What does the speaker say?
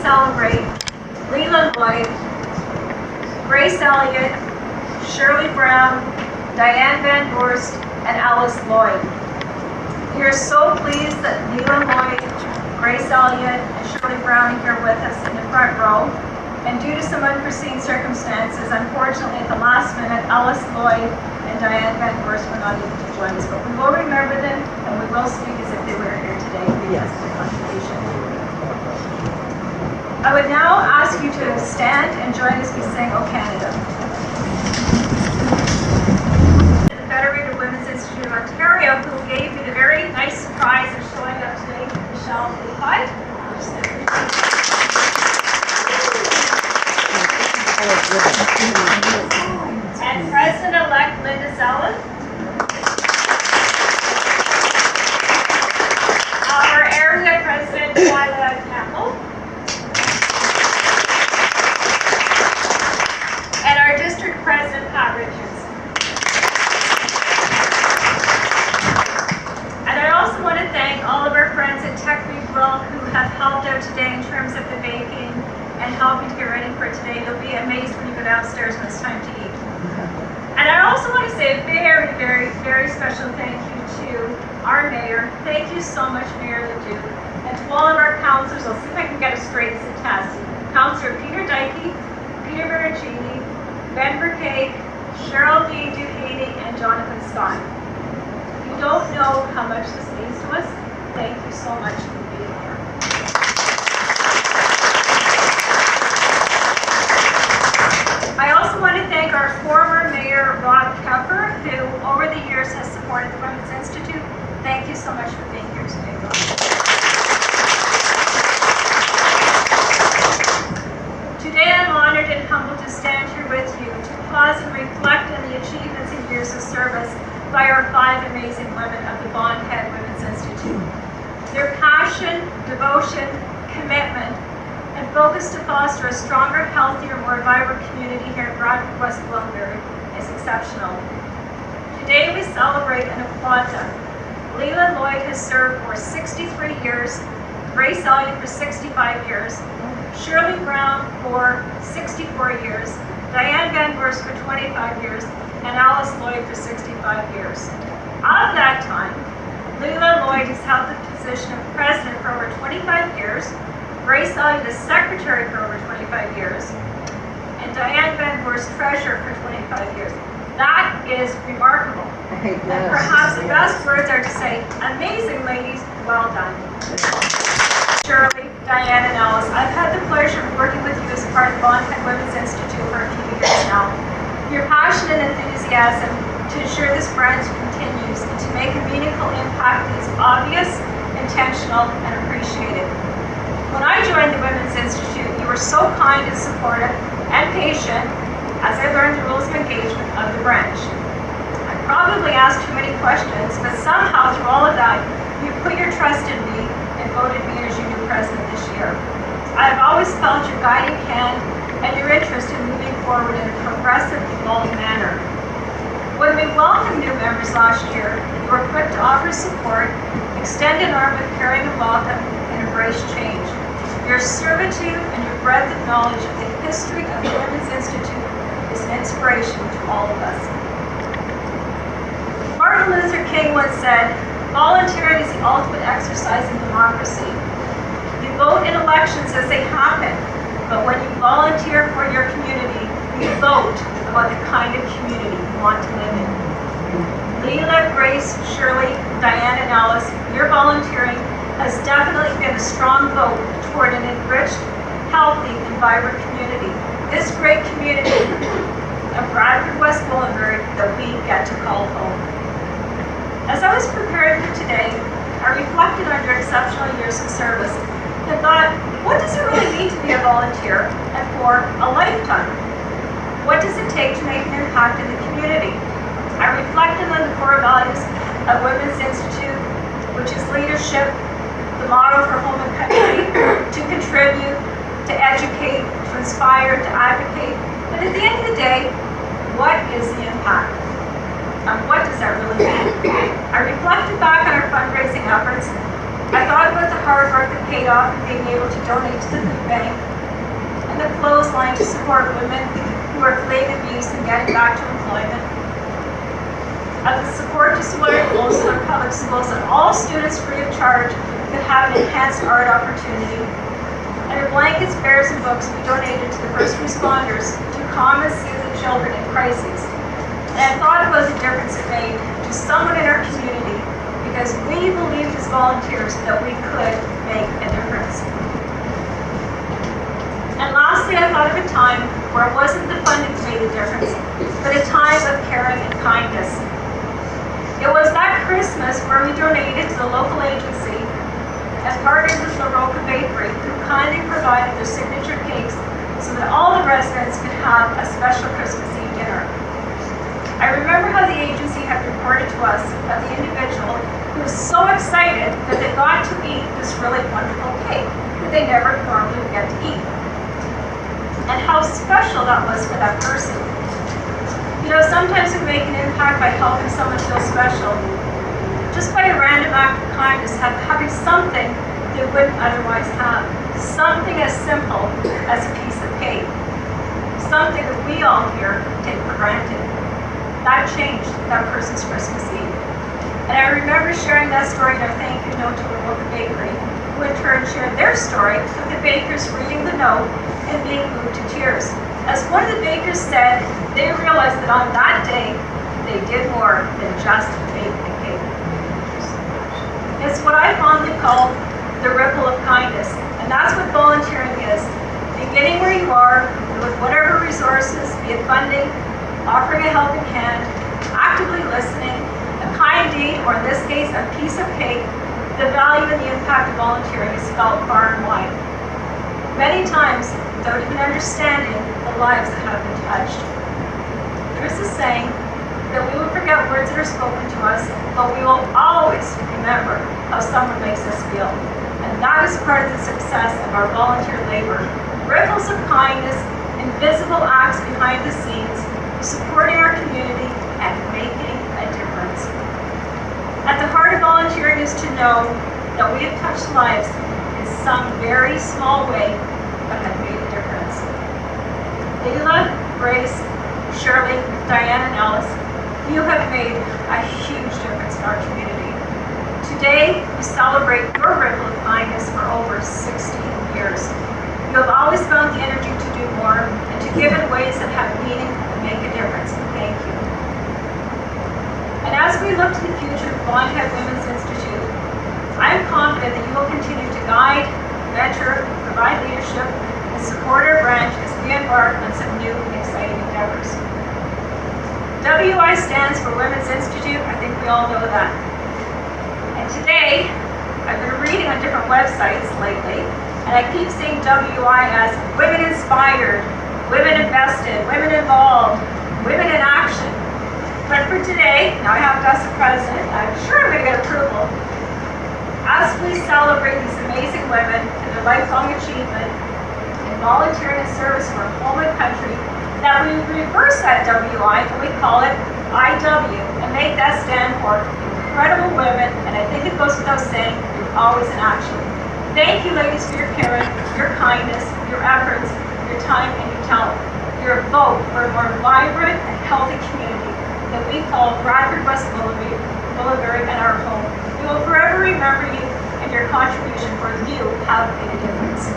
celebrate Leland Lloyd, Grace Elliott, Shirley Brown, Diane Van Voorst, and Alice Lloyd. We are so pleased that Leland Lloyd, Grace Elliott, and Shirley Brown are here with us in the front row. And due to some unforeseen circumstances, unfortunately at the last minute, Alice Lloyd and Diane Van Voorst were not able to join us. But we will remember them, and we will speak as if they were here today because of the contribution. I would now ask you to stand and join us as we sing O Canada. The Federated Women's Institute of Ontario, who gave me the very nice surprise of showing up today, Michelle Levi. And President-elect Linda Zellen. Our area President, Lila Campbell. And our District President, Pat Richardson. And I also want to thank all of our friends at Tech Grill who have helped out today in terms of the baking and helping to get ready for today. You'll be amazed when you go downstairs when it's time to eat. And I also want to say a very, very, very special thank you to our mayor. Thank you so much, Mayor Leduc. And to all of our councillors, I'll see if I can get a straight test. Councillor Peter Dykey, Peter Veracini, Ben Vercake, Cheryl D. Duhaney, and Jonathan Scott. You don't know how much this means to us. Thank you so much for being here. I also want to thank our former mayor, Rob Kepper, who over the years has supported the Women's Institute. Thank you so much for being here today, Rob. Today I'm honored and humbled to stand here with you to pause and reflect on the achievements and years of service by our 5 amazing women of the Bond Head Women's Institute. Their passion, devotion, commitment, and focus to foster a stronger, healthier, more vibrant community here in Bradford, West Gwillimbury is exceptional. Today we celebrate and applaud them. Leland Lloyd has served for 63 years, Grace Elliott for 65 years, Shirley Brown for 64 years, Diane Van Voorst for 25 years, and Alice Lloyd for 65 years. Of that time, Leland Lloyd has held the position of president for over 25 years, Grace Elliott is secretary for over 25 years, and Diane Van Voorst treasurer for 25 years. That is remarkable. Yes. And perhaps the best words are to say, amazing ladies, well done. Shirley, Diane, and Alice, I've had the pleasure of working with you as part of the Bond Head Women's Institute for a few years now. Your passion and enthusiasm to ensure this branch continues and to make a meaningful impact is obvious, intentional, and appreciated. When I joined the Women's Institute, you were so kind and supportive and patient as I learned the rules of engagement of the branch. I probably asked too many questions, but somehow through all of that, you put your trust in me and voted me as your new president this year. I have always felt your guiding hand and your interest in moving forward in a progressive, evolved manner. When we welcomed new members last year, you were quick to offer support, extend an arm with caring and welcome, and embrace change. Your servitude and your breadth of knowledge of the history of the Women's Institute is an inspiration to all of us. Martin Luther King once said, volunteering is the ultimate exercise in democracy. You vote in elections as they happen, but when you volunteer for your community, you vote about the kind of community you want to live in. Leila, Grace, Shirley, Diane, and Alice, your volunteering has definitely been a strong vote toward an enriched, healthy, and vibrant community. This great community of Bradford, West Gwillimbury that we get to call home. As I was preparing for today, I reflected on your exceptional years of service and thought, what does it really mean to be a volunteer and for a lifetime? What does it take to make an impact in the community? I reflected on the core values of Women's Institute, which is leadership, the motto for home and country, to contribute, to educate, to inspire, to advocate. But at the end of the day, what is the impact? And what does that really mean? I reflected back on our fundraising efforts I thought about the hard work that paid off in being able to donate to the food bank and the clothesline to support women who are fleeing abuse and getting back to employment. Of the support to Sawyer Olson Public Schools that all students free of charge could have an enhanced art opportunity. And the blankets, bears, and books we donated to the first responders to calm and soothe the children in crises. And I thought about the difference it made to someone in our community because we believed as volunteers that we could make a difference. And lastly, I thought of a time where it wasn't the funding that made a difference, but a time of caring and kindness. It was that Christmas where we donated to the local agency and partnered with La Roca Bakery, who kindly provided their signature cakes so that all the residents could have a special Christmas Eve dinner. I remember how the agency had reported to us of the individual who was so excited that they got to eat this really wonderful cake that they never normally would get to eat. And how special that was for that person. You know, sometimes we make an impact by helping someone feel special, just by a random act of kindness, having something they wouldn't otherwise have. Something as simple as a piece of cake. Something that we all here take for granted. That changed that person's Christmas Eve. And I remember sharing that story in our thank you note to the local bakery, who in turn shared their story of the bakers reading the note and being moved to tears. As one of the bakers said, they realized that on that day, they did more than just bake a cake. It's what I fondly call the ripple of kindness, and that's what volunteering is. Beginning where you are, with whatever resources, be it funding, offering a helping hand, actively listening, a kind deed, or in this case, a piece of cake, the value and the impact of volunteering is felt far and wide. Many times, without even understanding the lives that have been touched. There's a saying that we will forget words that are spoken to us, but we will always remember how someone makes us feel. And that is part of the success of our volunteer labor. Ripples of kindness, invisible acts behind the scenes, supporting our community and making a difference. At the heart of volunteering is to know that we have touched lives in some very small way, but have made a difference. Leila, Grace, Shirley, Diane, and Alice, you have made a huge difference in our community. Today, we celebrate your ripple of kindness for over 16 years. You have always found the energy to do more and to give in ways that have meaning and make a difference. Thank you. And as we look to the future of Blonde Head Women's Institute, I am confident that you will continue to guide, mentor, provide leadership, and support our branch as we embark on some new and exciting endeavors. WI stands for Women's Institute. I think we all know that. And today, I've been reading on different websites lately, and I keep seeing WI as women inspired, women invested, women involved, women in action. But for today, now I have to ask the president, I'm sure I'm going to get approval, as we celebrate these amazing women and their lifelong achievement in volunteering and service for home and country, that we reverse that WI and we call it IW and make that stand for incredible women, and I think it goes without saying, you're always in action. Thank you, ladies, for your caring, your kindness, your efforts, your time, and your talent. Your vote for a more vibrant and healthy community that we call Bradford West Boulevard and our home. We will forever remember you and your contribution, for you have made a difference.